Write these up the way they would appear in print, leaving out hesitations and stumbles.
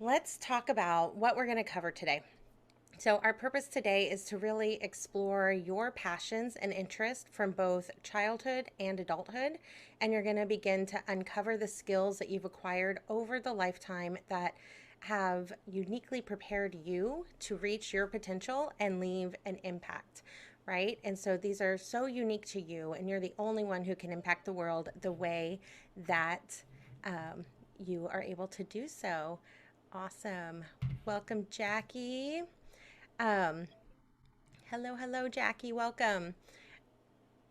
Let's talk about what we're going to cover today. So, our purpose today is to really explore your passions and interests from both childhood and adulthood. And you're going to begin to uncover the skills that you've acquired over the lifetime that have uniquely prepared you to reach your potential and leave an impact, right? And so these are so unique to you, and you're the only one who can impact the world the way that you are able to do so. Awesome. Welcome, Jackie. Um, hello, Jackie. Welcome.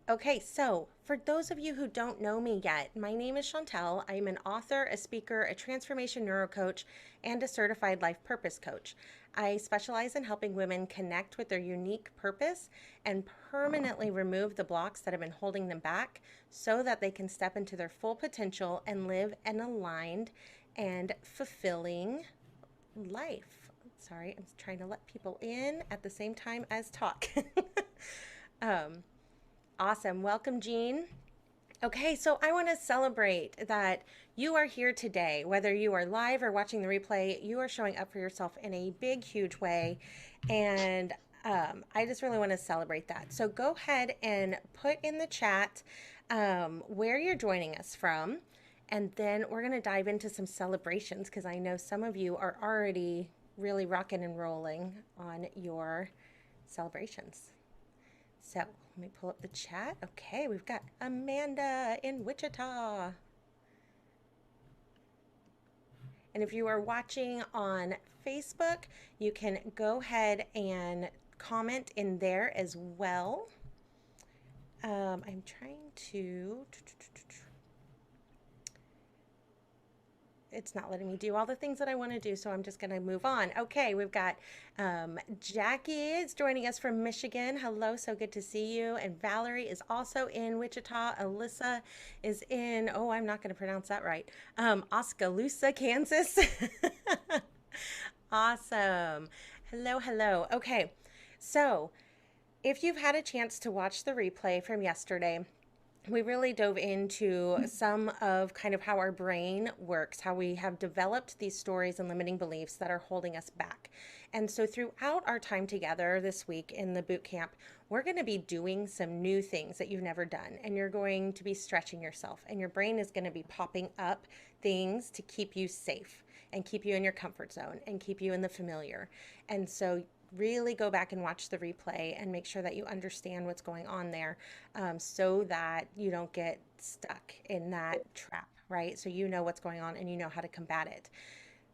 Okay, so for those of you who don't know me yet, my name is Chantel. I'm an author, a speaker, a transformation neurocoach, and a certified life purpose coach. I specialize in helping women connect with their unique purpose and permanently remove the blocks that have been holding them back so that they can step into their full potential and live an aligned and fulfilling life. Sorry, I'm trying to let people in at the same time as talk. um, awesome. Welcome, Jean. Okay, so I want to celebrate that you are here today. Whether you are live or watching the replay, you are showing up for yourself in a big, huge way. And I just really want to celebrate that. So go ahead and put in the chat where you're joining us from. And then we're going to dive into some celebrations because I know some of you are already really rocking and rolling on your celebrations. So let me pull up the chat. Okay, we've got Amanda in Wichita. And if you are watching on Facebook, you can go ahead and comment in there as well. I'm trying to. It's not letting me do all the things that I want to do, so I'm just going to move on. Okay, we've got Jackie is joining us from Michigan. Hello, so good to see you. And Valerie is also in Wichita. Alyssa is in, oh, I'm not going to pronounce that right, Oskaloosa, Kansas. Awesome. Hello. Okay, so if you've had a chance to watch the replay from yesterday, we really dove into some of kind of how our brain works, how we have developed these stories and limiting beliefs that are holding us back. And so throughout our time together this week in the boot camp, we're going to be doing some new things that you've never done. And you're going to be stretching yourself, and your brain is going to be popping up things to keep you safe and keep you in your comfort zone and keep you in the familiar. And so really go back and watch the replay and make sure that you understand what's going on there, so that you don't get stuck in that trap, right? So you know what's going on and you know how to combat it.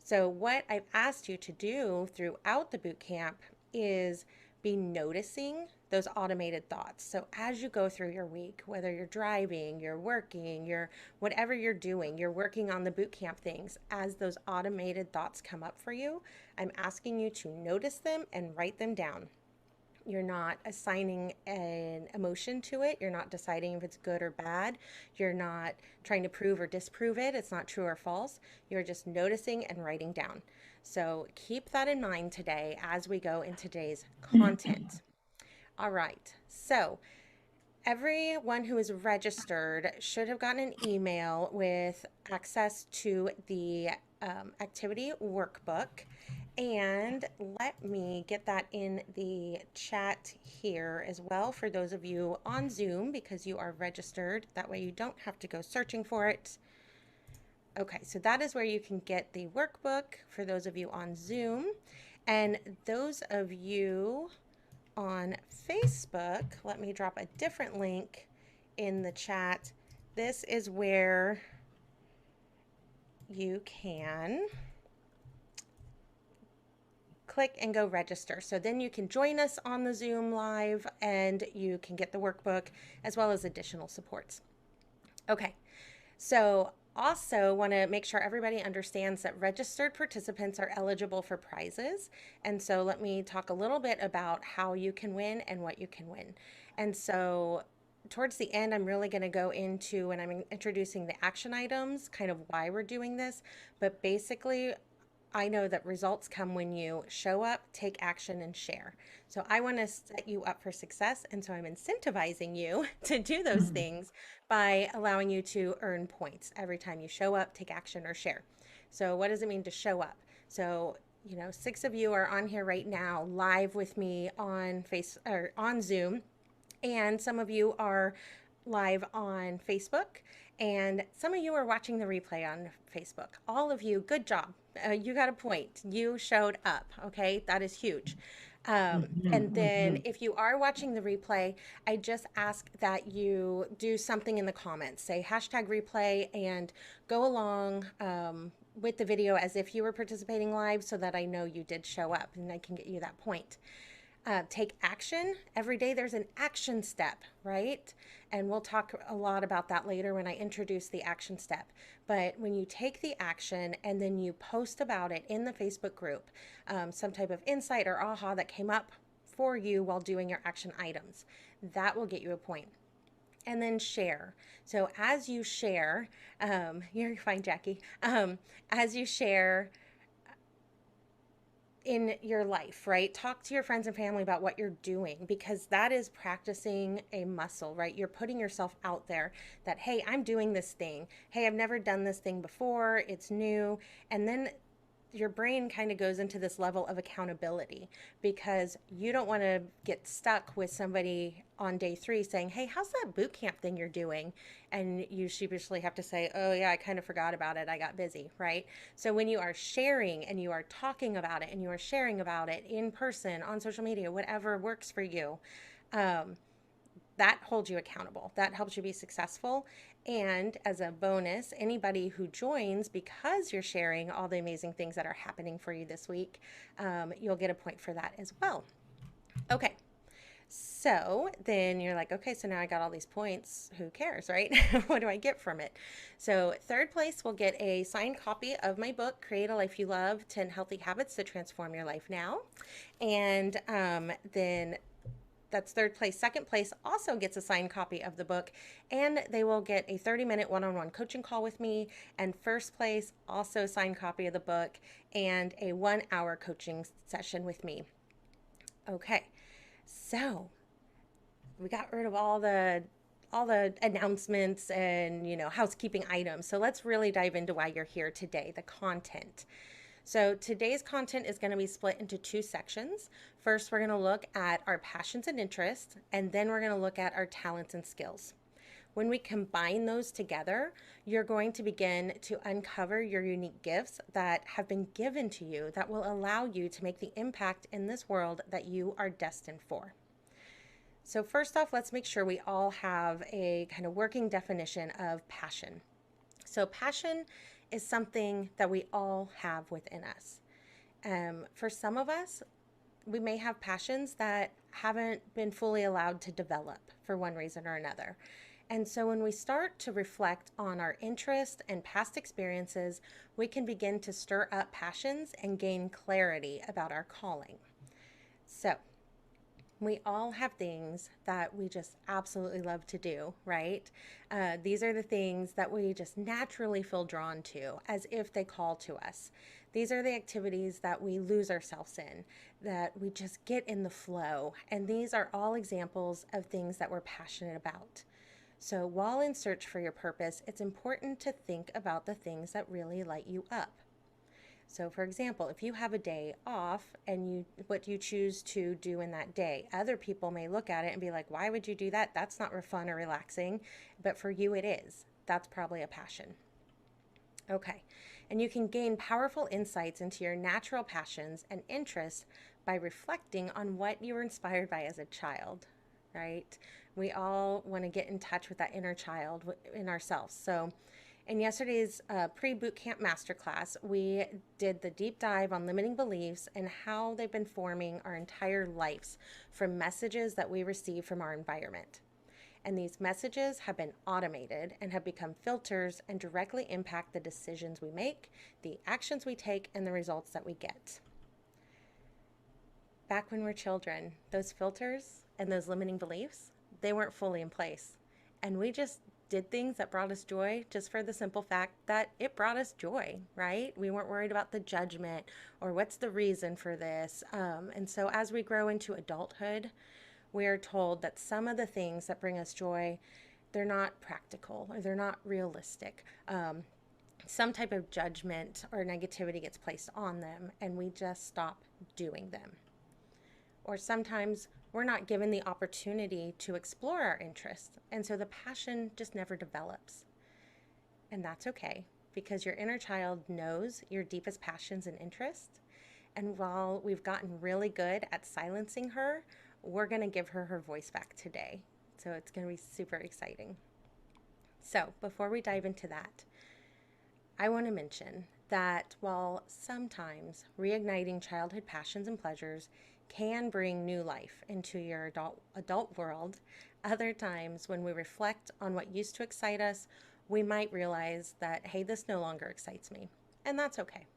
So what I've asked you to do throughout the boot camp is be noticing those automated thoughts. So as you go through your week, whether you're driving, you're working, you're whatever you're doing, you're working on the boot camp things, as those automated thoughts come up for you, I'm asking you to notice them and write them down. You're not assigning an emotion to it. You're not deciding if it's good or bad. You're not trying to prove or disprove it. It's not true or false. You're just noticing and writing down. So keep that in mind today as we go into today's content. All right. So everyone who is registered should have gotten an email with access to the activity workbook. And let me get that in the chat here as well for those of you on Zoom because you are registered. That way you don't have to go searching for it. Okay, so that is where you can get the workbook for those of you on Zoom. And those of you on Facebook, let me drop a different link in the chat. This is where you can click and go register. So then you can join us on the Zoom live and you can get the workbook as well as additional supports. Okay, so also want to make sure everybody understands that registered participants are eligible for prizes. And so let me talk a little bit about how you can win and what you can win. And so towards the end, I'm really going to go into, and I'm introducing the action items, kind of why we're doing this. But basically, I know that results come when you show up, take action, and share. So I want to set you up for success. And so I'm incentivizing you to do those things by allowing you to earn points every time you show up, take action, or share. So what does it mean to show up? So, 6 of you are on here right now live with me on on Zoom, and some of you are live on Facebook, and some of you are watching the replay on Facebook. All of you, good job. You got a point. You showed up. Okay, that is huge. And then if you are watching the replay, I just ask that you do something in the comments. Say hashtag replay and go along with the video as if you were participating live so that I know you did show up and I can get you that point. Take action. Every day there's an action step, right? And we'll talk a lot about that later when I introduce the action step. But when you take the action and then you post about it in the Facebook group, some type of insight or aha that came up for you while doing your action items, that will get you a point. And then share. So as you share, you're fine, Jackie. As you share in your life, right? Talk to your friends and family about what you're doing, because that is practicing a muscle, right? You're putting yourself out there that, hey, I'm doing this thing. Hey, I've never done this thing before. It's new. And then your brain kind of goes into this level of accountability, because you don't want to get stuck with somebody on day 3 saying, hey, how's that boot camp thing you're doing? And you sheepishly have to say, oh yeah, I kind of forgot about it. I got busy, right? So when you are sharing and you are talking about it and you are sharing about it in person, on social media, whatever works for you, that holds you accountable. That helps you be successful. And as a bonus, anybody who joins because you're sharing all the amazing things that are happening for you this week, you'll get a point for that as well. Okay. So then you're like, okay, so now I got all these points. Who cares, right? What do I get from it? So third place will get a signed copy of my book, Create a Life You Love, 10 Healthy Habits to Transform Your Life Now. And then that's third place. Second place also gets a signed copy of the book, and they will get a 30-minute one-on-one coaching call with me. And first place also signed copy of the book and a 1-hour coaching session with me. Okay, so we got rid of all the announcements and housekeeping items. So let's really dive into why you're here today, the content. So today's content is going to be split into 2 sections. First, we're going to look at our passions and interests, and then we're going to look at our talents and skills. When we combine those together, you're going to begin to uncover your unique gifts that have been given to you that will allow you to make the impact in this world that you are destined for. So first off, let's make sure we all have a kind of working definition of passion. So passion is something that we all have within us. For some of us, we may have passions that haven't been fully allowed to develop for one reason or another. And so when we start to reflect on our interest and past experiences, we can begin to stir up passions and gain clarity about our calling. So we all have things that we just absolutely love to do, right? These are the things that we just naturally feel drawn to as if they call to us. These are the activities that we lose ourselves in, that we just get in the flow. And these are all examples of things that we're passionate about. So while in search for your purpose, it's important to think about the things that really light you up. So for example, if you have a day off and what you choose to do in that day, other people may look at it and be like, why would you do that? That's not fun or relaxing. But for you, it is. That's probably a passion. Okay. And you can gain powerful insights into your natural passions and interests by reflecting on what you were inspired by as a child, right? We all want to get in touch with that inner child in ourselves. So in yesterday's pre-bootcamp masterclass, we did the deep dive on limiting beliefs and how they've been forming our entire lives from messages that we receive from our environment. And these messages have been automated and have become filters and directly impact the decisions we make, the actions we take, and the results that we get. Back when we were children, those filters and those limiting beliefs, they weren't fully in place. And we just did things that brought us joy just for the simple fact that it brought us joy, right? We weren't worried about the judgment or what's the reason for this. And so as we grow into adulthood, we're told that some of the things that bring us joy, they're not practical or they're not realistic. some type of judgment or negativity gets placed on them and we just stop doing them. Or sometimes we're not given the opportunity to explore our interests, and so the passion just never develops. And that's okay, because your inner child knows your deepest passions and interests. And while we've gotten really good at silencing her, we're going to give her her voice back today. So it's going to be super exciting. So before we dive into that, I want to mention that while sometimes reigniting childhood passions and pleasures can bring new life into your adult world, other times when we reflect on what used to excite us, we might realize that, hey, this no longer excites me. And that's okay.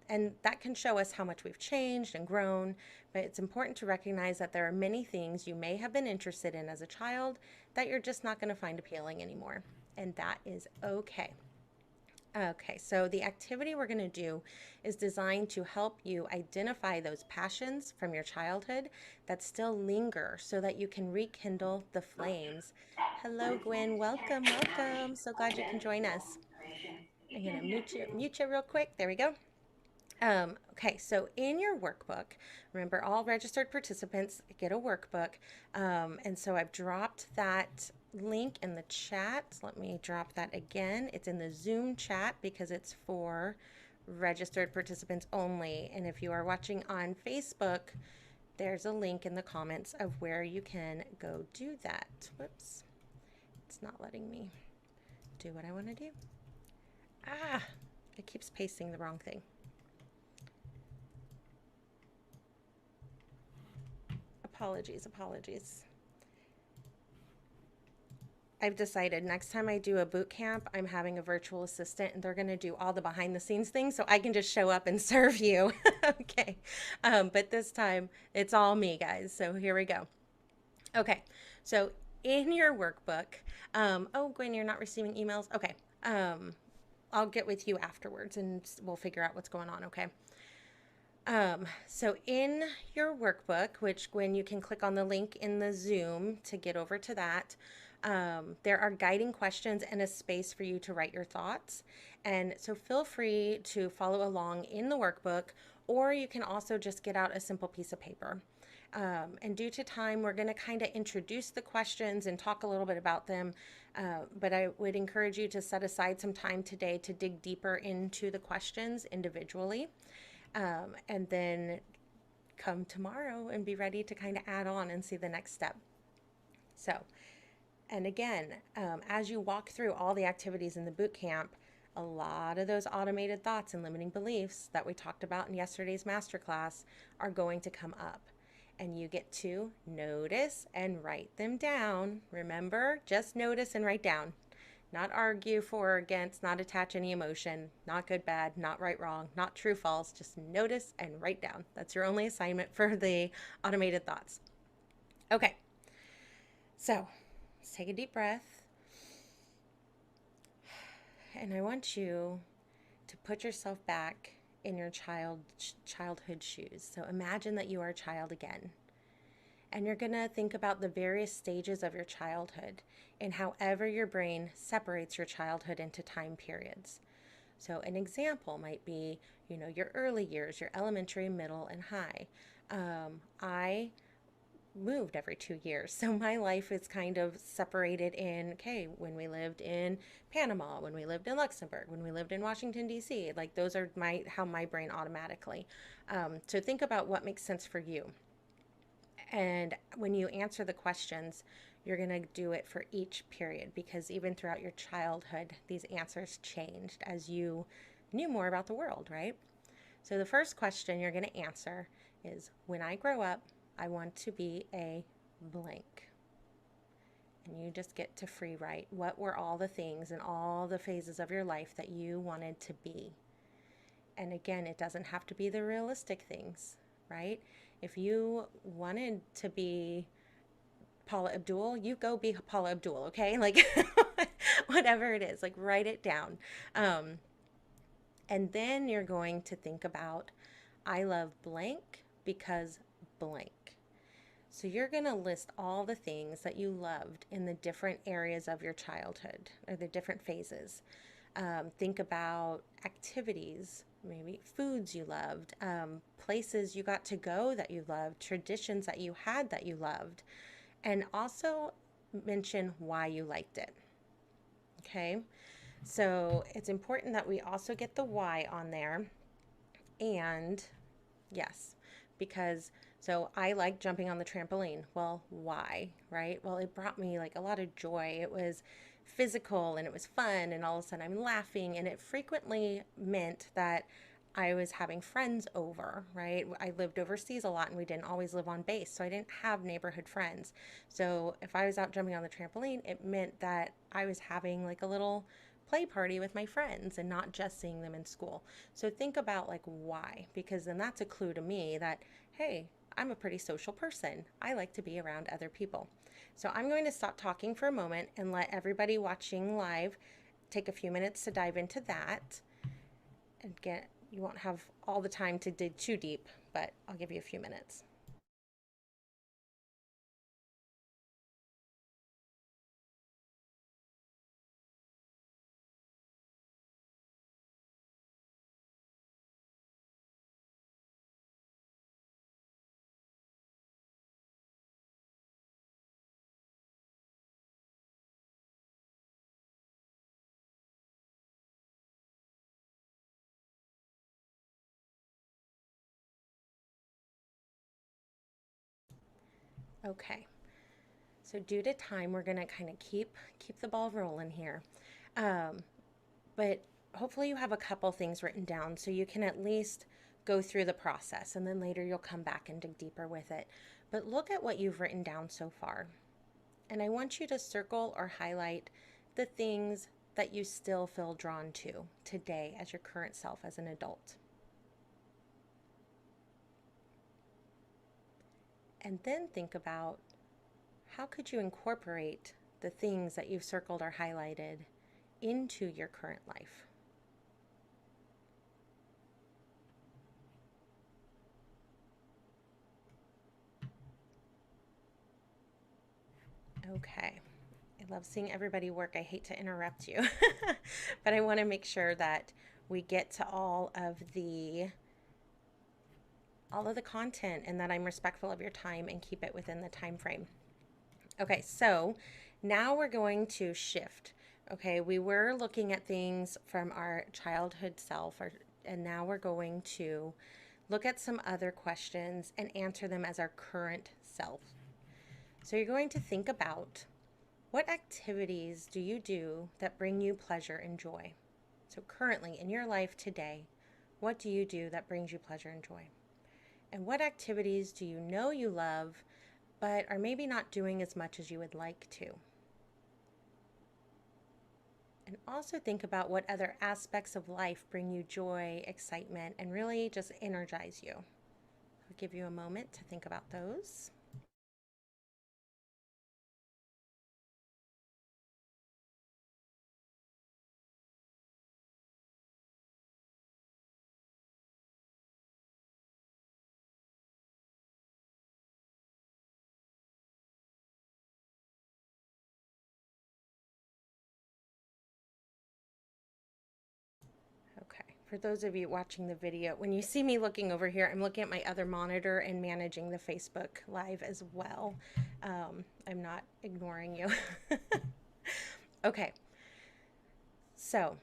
And that can show us how much we've changed and grown, but it's important to recognize that there are many things you may have been interested in as a child that you're just not going to find appealing anymore. And that is okay. Okay, so the activity we're going to do is designed to help you identify those passions from your childhood that still linger so that you can rekindle the flames. Hello, Gwen. Welcome, welcome. So glad you can join us. I'm going to mute you real quick. There we go. Okay, so in your workbook, remember all registered participants get a workbook. And so I've dropped that link in the chat. Let me drop that again. It's in the Zoom chat because it's for registered participants only. And if you are watching on Facebook, there's a link in the comments of where you can go do that. Whoops, it's not letting me do what I want to do. It keeps pasting the wrong thing. Apologies. I've decided next time I do a boot camp, I'm having a virtual assistant and they're going to do all the behind the scenes things so I can just show up and serve you. Okay. But this time it's all me, guys. So here we go. Okay. So in your workbook, oh, Gwen, you're not receiving emails. Okay. I'll get with you afterwards and we'll figure out what's going on. Okay. So in your workbook, which Gwen, you can click on the link in the Zoom to get over to that, there are guiding questions and a space for you to write your thoughts. And so feel free to follow along in the workbook, or you can also just get out a simple piece of paper. And due to time, we're going to kind of introduce the questions and talk a little bit about them. But I would encourage you to set aside some time today to dig deeper into the questions individually. And then come tomorrow and be ready to kind of add on and see the next step. So, and again, as you walk through all the activities in the boot camp, a lot of those automated thoughts and limiting beliefs that we talked about in yesterday's masterclass are going to come up. And you get to notice and write them down. Remember, just notice and write down. Not argue for or against, not attach any emotion, not good, bad, not right, wrong, not true, false. Just notice and write down. That's your only assignment for the automated thoughts. Okay, so let's take a deep breath. And I want you to put yourself back in your childhood shoes. So imagine that you are a child again. And you're going to think about the various stages of your childhood and however your brain separates your childhood into time periods. So an example might be, your early years, your elementary, middle, and high. I moved every 2 years. So my life is kind of separated in, okay, when we lived in Panama, when we lived in Luxembourg, when we lived in Washington, D.C., like those are how my brain automatically. So think about what makes sense for you. And when you answer the questions, you're going to do it for each period because even throughout your childhood, these answers changed as you knew more about the world, right? So the first question you're going to answer is, when I grow up, I want to be a blank. And you just get to free write. What were all the things and all the phases of your life that you wanted to be? And again, it doesn't have to be the realistic things, right? If you wanted to be Paula Abdul, you go be Paula Abdul, okay? Like whatever it is, like write it down. And then you're going to think about, I love blank because blank. So you're going to list all the things that you loved in the different areas of your childhood or the different phases. Think about activities, maybe foods you loved, places you got to go that you loved, traditions that you had that you loved, and also mention why you liked it. Okay, so it's important that we also get the why on there. And yes, because so I like jumping on the trampoline. Well, why, right? Well, it brought me like a lot of joy. It was physical and it was fun, and all of a sudden I'm laughing, and it frequently meant that I was having friends over, right? I lived overseas a lot and we didn't always live on base, so I didn't have neighborhood friends. So if I was out jumping on the trampoline, it meant that I was having like a little play party with my friends and not just seeing them in school. So think about like why, because then that's a clue to me that, hey, I'm a pretty social person. I like to be around other people. So I'm going to stop talking for a moment and let everybody watching live take a few minutes to dive into that. Again, you won't have all the time to dig too deep, but I'll give you a few minutes. Okay. So due to time, we're gonna kind of keep the ball rolling here. Um, but hopefully you have a couple things written down so you can at least go through the process, and then later you'll come back and dig deeper with it. But look at what you've written down so far. And I want you to circle or highlight the things that you still feel drawn to today as your current self as an adult. And then think about how could you incorporate the things that you've circled or highlighted into your current life. Okay. I love seeing everybody work. I hate to interrupt you, but I want to make sure that we get to all of the content, and that I'm respectful of your time and keep it within the time frame. Okay, so now we're going to shift. Okay, we were looking at things from our childhood self, and now we're going to look at some other questions and answer them as our current self. So you're going to think about, what activities do you do that bring you pleasure and joy? So currently in your life today, what do you do that brings you pleasure and joy? And what activities do you know you love, but are maybe not doing as much as you would like to? And also think about what other aspects of life bring you joy, excitement, and really just energize you. I'll give you a moment to think about those. Okay, for those of you watching the video, when you see me looking over here, I'm looking at my other monitor and managing the Facebook Live as well. I'm not ignoring you. Okay, so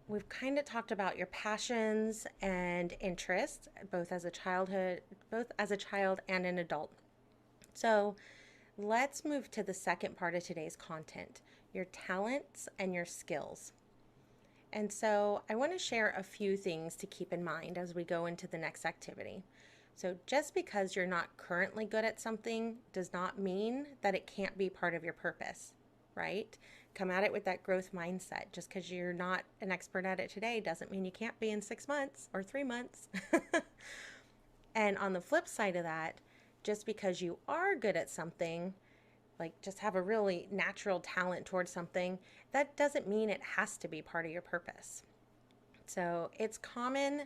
we've kind of talked about your passions and interests, both as a child and an adult. So let's move to the second part of today's content, your talents and your skills. And so I want to share a few things to keep in mind as we go into the next activity. So just because you're not currently good at something does not mean that it can't be part of your purpose, right? Come at it with that growth mindset. Just because you're not an expert at it today doesn't mean you can't be in 6 months or 3 months. And on the flip side of that, just because you are good at something, like just have a really natural talent towards something, that doesn't mean it has to be part of your purpose. So it's common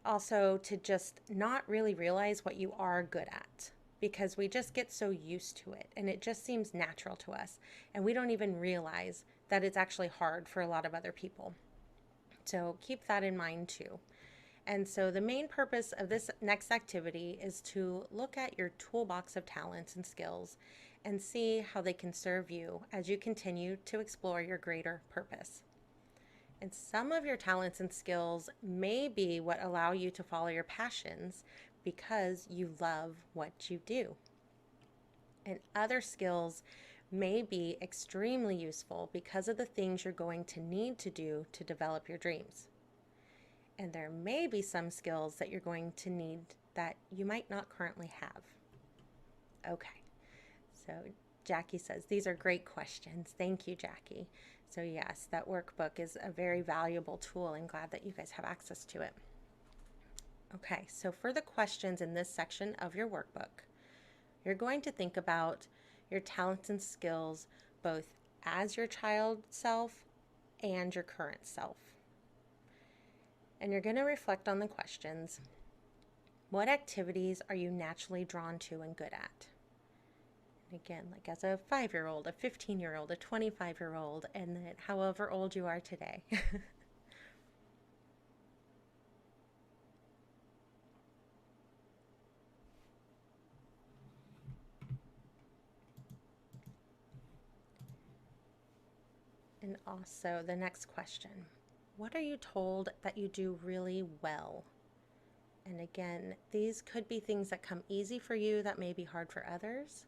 also to just not really realize what you are good at, because we just get so used to it and it just seems natural to us, and we don't even realize that it's actually hard for a lot of other people. So keep that in mind too. And so the main purpose of this next activity is to look at your toolbox of talents and skills and see how they can serve you as you continue to explore your greater purpose. And some of your talents and skills may be what allow you to follow your passions because you love what you do. And other skills may be extremely useful because of the things you're going to need to do to develop your dreams. And there may be some skills that you're going to need that you might not currently have. Okay, so Jackie says, these are great questions. Thank you, Jackie. So yes, that workbook is a very valuable tool and glad that you guys have access to it. Okay, so for the questions in this section of your workbook, you're going to think about your talents and skills both as your child self and your current self. And you're going to reflect on the questions. What activities are you naturally drawn to and good at? And again, like as a 5-year-old, a 15-year-old, a 25-year-old, and then however old you are today. And also the next question, what are you told that you do really well? And again, these could be things that come easy for you that may be hard for others.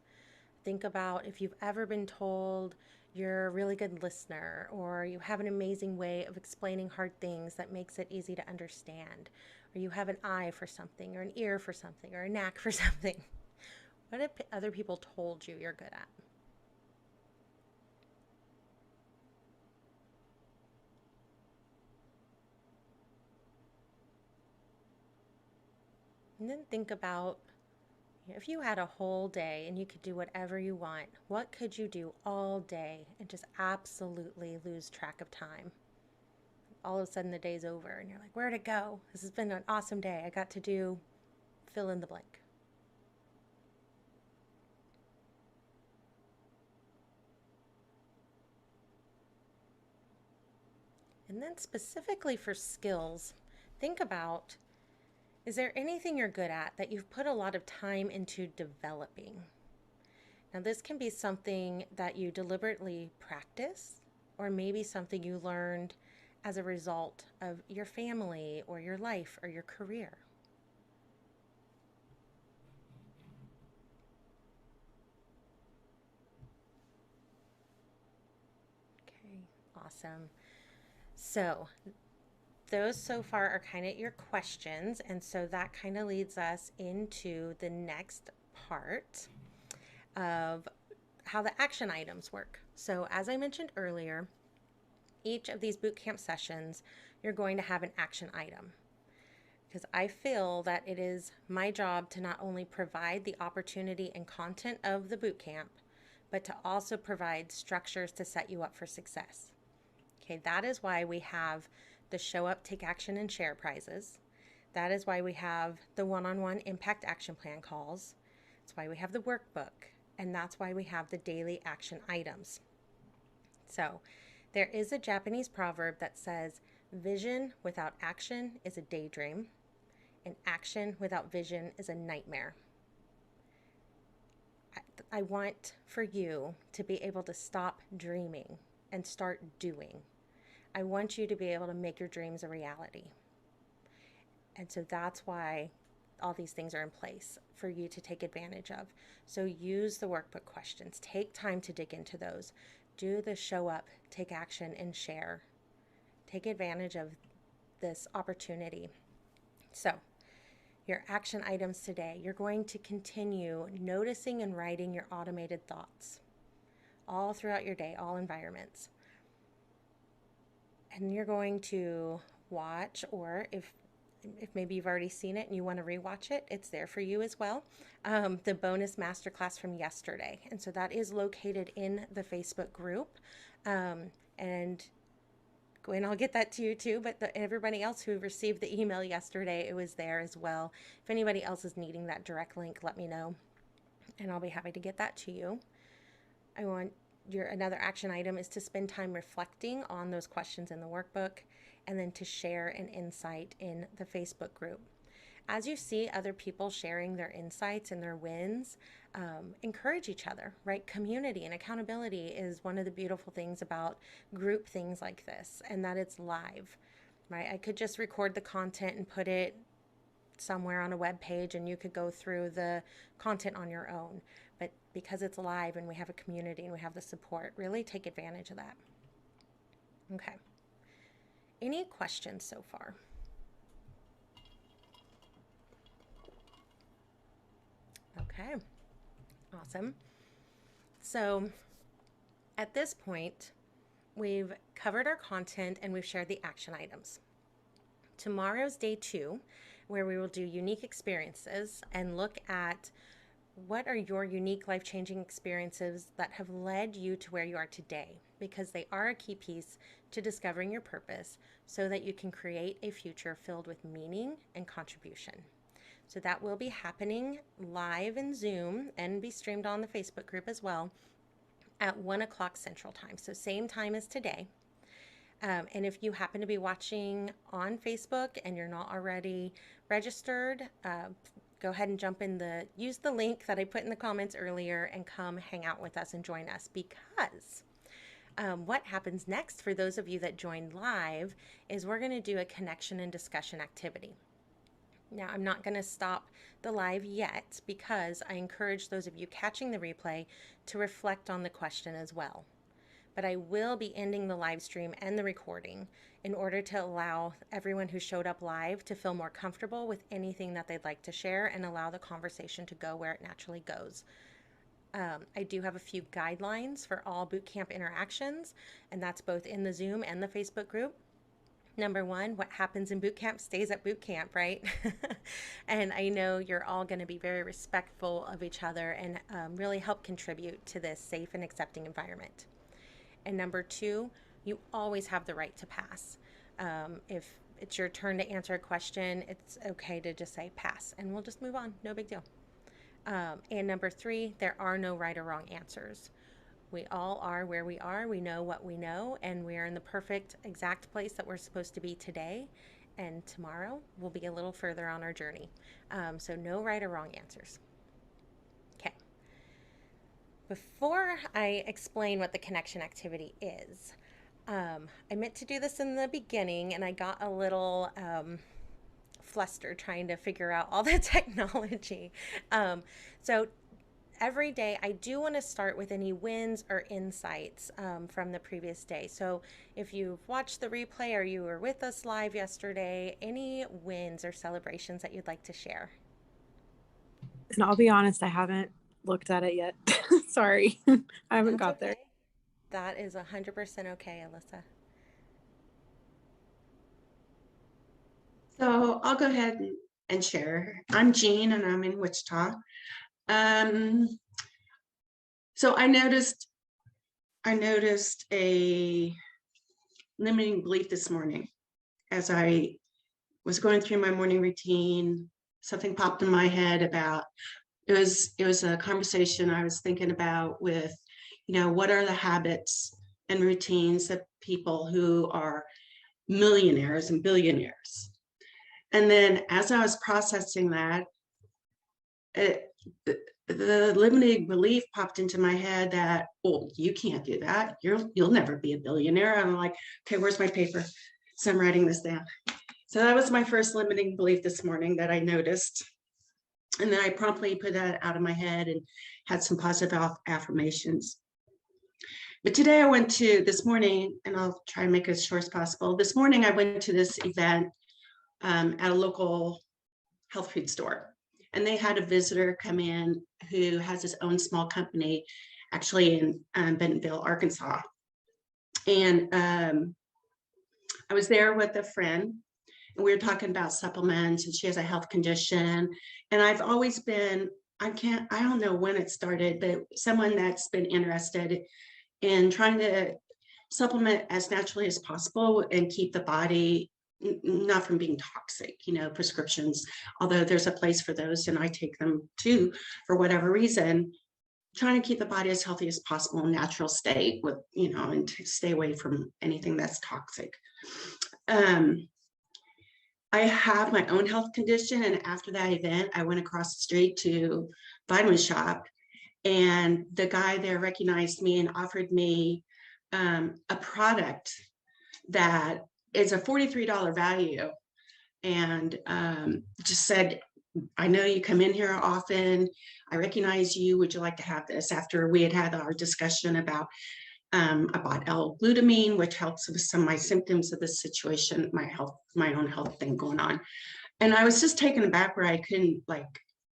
Think about if you've ever been told you're a really good listener, or you have an amazing way of explaining hard things that makes it easy to understand, or you have an eye for something, or an ear for something, or a knack for something. What have other people told you you're good at? And then think about if you had a whole day and you could do whatever you want, what could you do all day and just absolutely lose track of time? All of a sudden the day's over and you're like, where'd it go? This has been an awesome day. I got to do fill in the blank. And then specifically for skills, think about, is there anything you're good at that you've put a lot of time into developing? Now, this can be something that you deliberately practice, or maybe something you learned as a result of your family or your life or your career. Okay, awesome. So, those so far are kind of your questions, and so that kind of leads us into the next part of how the action items work. So as I mentioned earlier, each of these bootcamp sessions, you're going to have an action item, because I feel that it is my job to not only provide the opportunity and content of the bootcamp, but to also provide structures to set you up for success. Okay, that is why we have the show up, take action, and share prizes. That is why we have the one-on-one impact action plan calls. That's why we have the workbook. And that's why we have the daily action items. So there is a Japanese proverb that says, vision without action is a daydream, and action without vision is a nightmare. I want for you to be able to stop dreaming and start doing. I want you to be able to make your dreams a reality. And so that's why all these things are in place for you to take advantage of. So use the workbook questions. Take time to dig into those. Do the show up, take action, and share. Take advantage of this opportunity. So your action items today, you're going to continue noticing and writing your automated thoughts all throughout your day, all environments. And you're going to watch, or if maybe you've already seen it and you want to rewatch it, it's there for you as well. The bonus masterclass from yesterday. And so that is located in the Facebook group. And I'll get that to you too, but everybody else who received the email yesterday, it was there as well. If anybody else is needing that direct link, let me know and I'll be happy to get that to you. I want Another action item is to spend time reflecting on those questions in the workbook, and then to share an insight in the Facebook group. As you see other people sharing their insights and their wins, encourage each other, right? Community and accountability is one of the beautiful things about group things like this, and that it's live, right? I could just record the content and put it somewhere on a web page, and you could go through the content on your own. But because it's live and we have a community and we have the support, really take advantage of that. Okay. Any questions so far? Okay. Awesome. So at this point, we've covered our content and we've shared the action items. Tomorrow's day 2, where we will do unique experiences and look at what are your unique life-changing experiences that have led you to where you are today, because they are a key piece to discovering your purpose so that you can create a future filled with meaning and contribution. So that will be happening live in Zoom and be streamed on the Facebook group as well at 1 o'clock Central Time. So same time as today. And if you happen to be watching on Facebook and you're not already registered, go ahead and use the link that I put in the comments earlier and come hang out with us and join us, because what happens next for those of you that joined live is we're going to do a connection and discussion activity. Now, I'm not going to stop the live yet, because I encourage those of you catching the replay to reflect on the question as well. But I will be ending the live stream and the recording in order to allow everyone who showed up live to feel more comfortable with anything that they'd like to share and allow the conversation to go where it naturally goes. I do have a few guidelines for all bootcamp interactions, and that's both in the Zoom and the Facebook group. Number 1, what happens in bootcamp stays at bootcamp, right? And I know you're all going to be very respectful of each other and really help contribute to this safe and accepting environment. And number 2, you always have the right to pass. If it's your turn to answer a question, it's okay to just say pass, and we'll just move on. No big deal. And number 3, there are no right or wrong answers. We all are where we are. We know what we know, and we are in the perfect, exact place that we're supposed to be today. And tomorrow we'll be a little further on our journey. So no right or wrong answers. Okay. Before I explain what the connection activity is, I meant to do this in the beginning, and I got a little flustered trying to figure out all the technology. So every day I do want to start with any wins or insights from the previous day. So if you've watched the replay or you were with us live yesterday, any wins or celebrations that you'd like to share? And I'll be honest, I haven't looked at it yet. Sorry, I haven't got there. That is 100% okay, Alyssa. So I'll go ahead and share. I'm Jean, and I'm in Wichita. So I noticed a limiting belief this morning as I was going through my morning routine. Something popped in my head about it was a conversation I was thinking about with, what are the habits and routines that people who are millionaires and billionaires. And then as I was processing that, the limiting belief popped into my head that, well, you can't do that. You'll never be a billionaire. And I'm like, okay, where's my paper? So I'm writing this down. So that was my first limiting belief this morning that I noticed. And then I promptly put that out of my head and had some positive affirmations. But today this morning, and I'll try and make it as short as possible. This morning I went to this event at a local health food store. And they had a visitor come in who has his own small company, actually in Bentonville, Arkansas. And I was there with a friend, and we were talking about supplements, and she has a health condition. And I've always been, I don't know when it started, but someone that's been interested in trying to supplement as naturally as possible and keep the body not from being toxic, prescriptions, although there's a place for those and I take them too for whatever reason. trying to keep the body as healthy as possible, natural state with, and to stay away from anything that's toxic. I have my own health condition. And after that event, I went across the street to Vitamin Shop, and the guy there recognized me and offered me a product that is a $43 value, and just said, I know you come in here often. I recognize you. Would you like to have this? After we had our discussion about I bought L-glutamine, which helps with some of my symptoms of this situation, my own health thing going on. And I was just taken aback where I couldn't, like,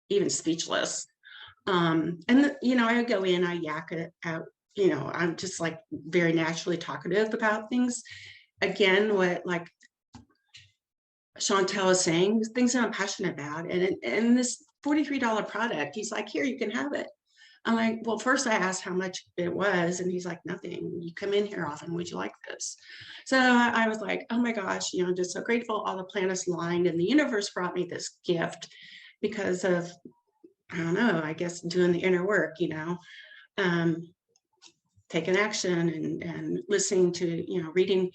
even speechless. I go in, I yak it out, I'm just like very naturally talkative about things. Again, what like Chantel is saying, things that I'm passionate about. And this $43 product, he's like, here, you can have it. I'm like, well, first I asked how much it was, and he's like, nothing. You come in here often. Would you like this? So I was like, oh my gosh, I'm just so grateful. All the planets aligned, and the universe brought me this gift because of, I don't know, I guess doing the inner work, taking action and listening to, reading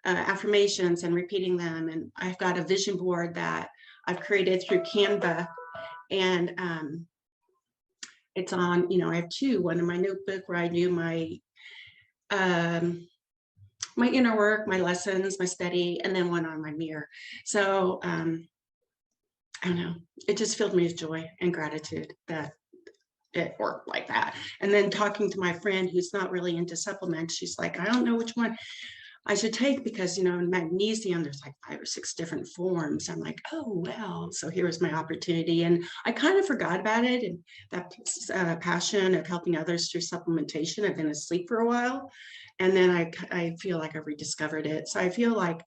affirmations and repeating them. And I've got a vision board that I've created through Canva, and it's on, I have two, one in my notebook where I do my inner work, my lessons, my study, and then one on my mirror. So I don't know, it just filled me with joy and gratitude that it worked like that. And then talking to my friend who's not really into supplements, she's like, I don't know which one I should take because, in magnesium, there's like 5 or 6 different forms. I'm like, oh, well, so here was my opportunity. And I kind of forgot about it. And that passion of helping others through supplementation, I've been asleep for a while. And then I feel like I rediscovered it. So I feel like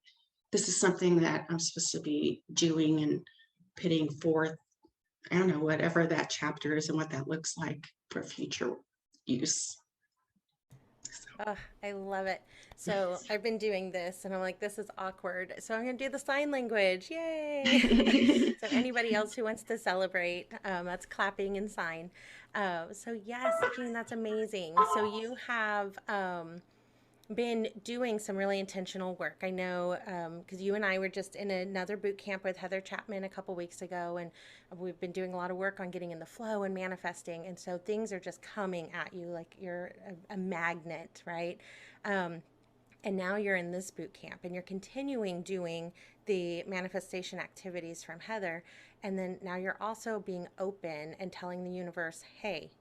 this is something that I'm supposed to be doing and putting forth, I don't know, whatever that chapter is and what that looks like for future use. Oh, I love it. So I've been doing this and I'm like, this is awkward. So I'm going to do the sign language. Yay. So anybody else who wants to celebrate, that's clapping and sign. So yes, Jean, that's amazing. So you have been doing some really intentional work. I know because you and I were just in another boot camp with Heather Chapman a couple weeks ago, and we've been doing a lot of work on getting in the flow and manifesting. And so things are just coming at you like you're a magnet, right? And now you're in this boot camp and you're continuing doing the manifestation activities from Heather. And then now you're also being open and telling the universe, hey,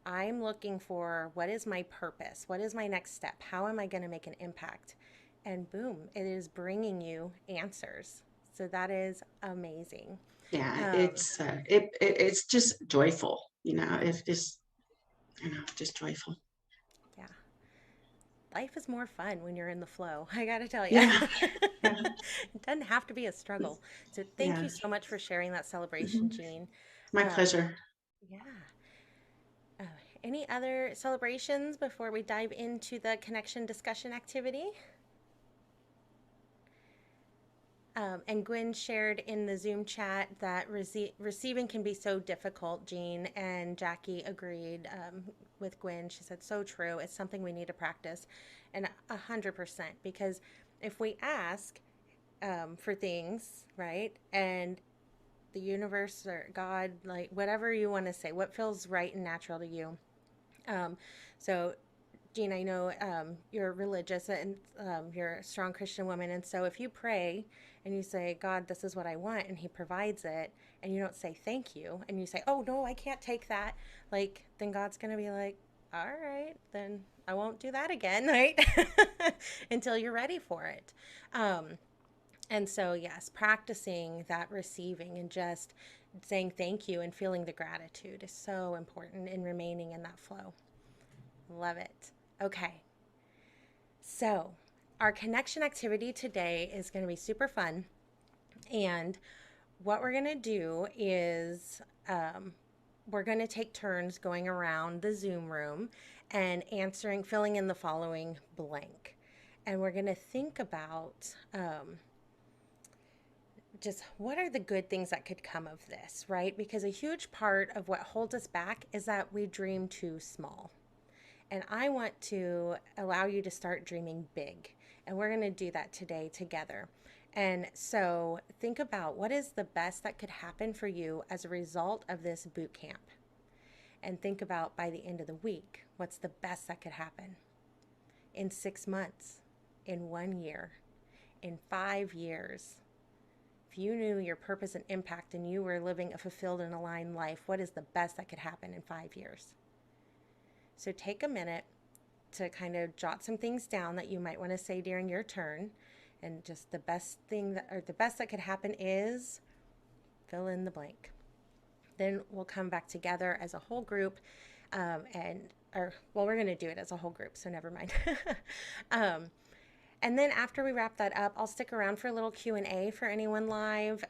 I'm looking for what is my purpose? What is my next step? How am I going to make an impact? And boom, it is bringing you answers. So that is amazing. Yeah, Um, it's just joyful, it's just, just joyful. yeah, life is more fun when you're in the flow. I got to tell you, Yeah, yeah, it doesn't have to be a struggle. So thank yeah. you so much for sharing that celebration, Mhm. Jean. My Um, pleasure. yeah. Uh, any other celebrations before we dive into the connection discussion activity? And Gwen shared in the Zoom chat that receiving can be so difficult, Jean, and Jackie agreed with Gwen. She said, so true. It's something we need to practice. And 100%, because if we ask for things, right, and the universe or God, like whatever you want to say, what feels right and natural to you. Um, so Jean, I know you're religious and you're a strong Christian woman. And so if you pray and you say, God, this is what I want, and He provides it, and you don't say thank you, and you say, oh, no, I can't take that, like, then God's going to be like, all right, then I won't do that again, right? Until you're ready for it. And so, yes, practicing that receiving and just saying thank you and feeling the gratitude is so important in remaining in that flow. Love it. Okay. So, our connection activity today is going to be super fun. And what we're going to do is we're going to take turns going around the Zoom room and filling in the following blank. And we're going to think about just what are the good things that could come of this, right? Because a huge part of what holds us back is that we dream too small. And I want to allow you to start dreaming big. And we're going to do that today together. And so think about what is the best that could happen for you as a result of this boot camp. And think about by the end of the week, what's the best that could happen in 6 months, in 1 year, in 5 years. If you knew your purpose and impact and you were living a fulfilled and aligned life, what is the best that could happen in 5 years? So take a minute to kind of jot some things down that you might want to say during your turn. And just the best thing that, or the best that could happen is fill in the blank. Then we'll come back together as a whole group, we're going to do it as a whole group, so never mind. And then after we wrap that up, I'll stick around for a little Q&A for anyone live.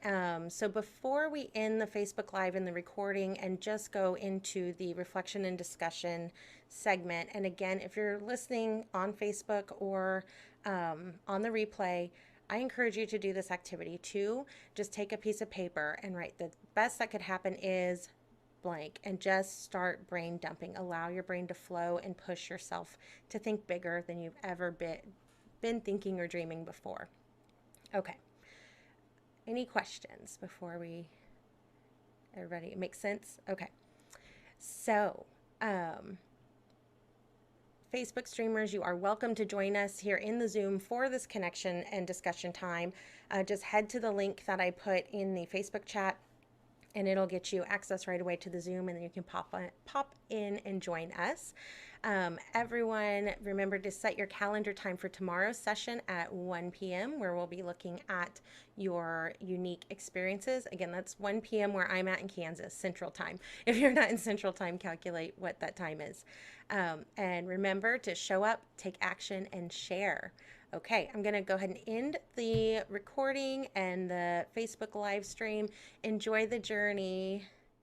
So before we end the Facebook Live and the recording and just go into the reflection and discussion segment, and again, if you're listening on Facebook or on the replay, I encourage you to do this activity too. Just take a piece of paper and write the best that could happen is blank and just start brain dumping. Allow your brain to flow and push yourself to think bigger than you've ever been thinking or dreaming before. Okay. Any questions before everybody, it makes sense? Okay. So, Facebook streamers, you are welcome to join us here in the Zoom for this connection and discussion time. Just head to the link that I put in the Facebook chat and it'll get you access right away to the Zoom, and then you can pop in and join us. Everyone, remember to set your calendar time for tomorrow's session at 1 p.m. where we'll be looking at your unique experiences. Again, that's 1 p.m. where I'm at in Kansas, Central Time. If you're not in Central Time, calculate what that time is. And remember to show up, take action, and share. Okay, I'm going to go ahead and end the recording and the Facebook live stream. Enjoy the journey.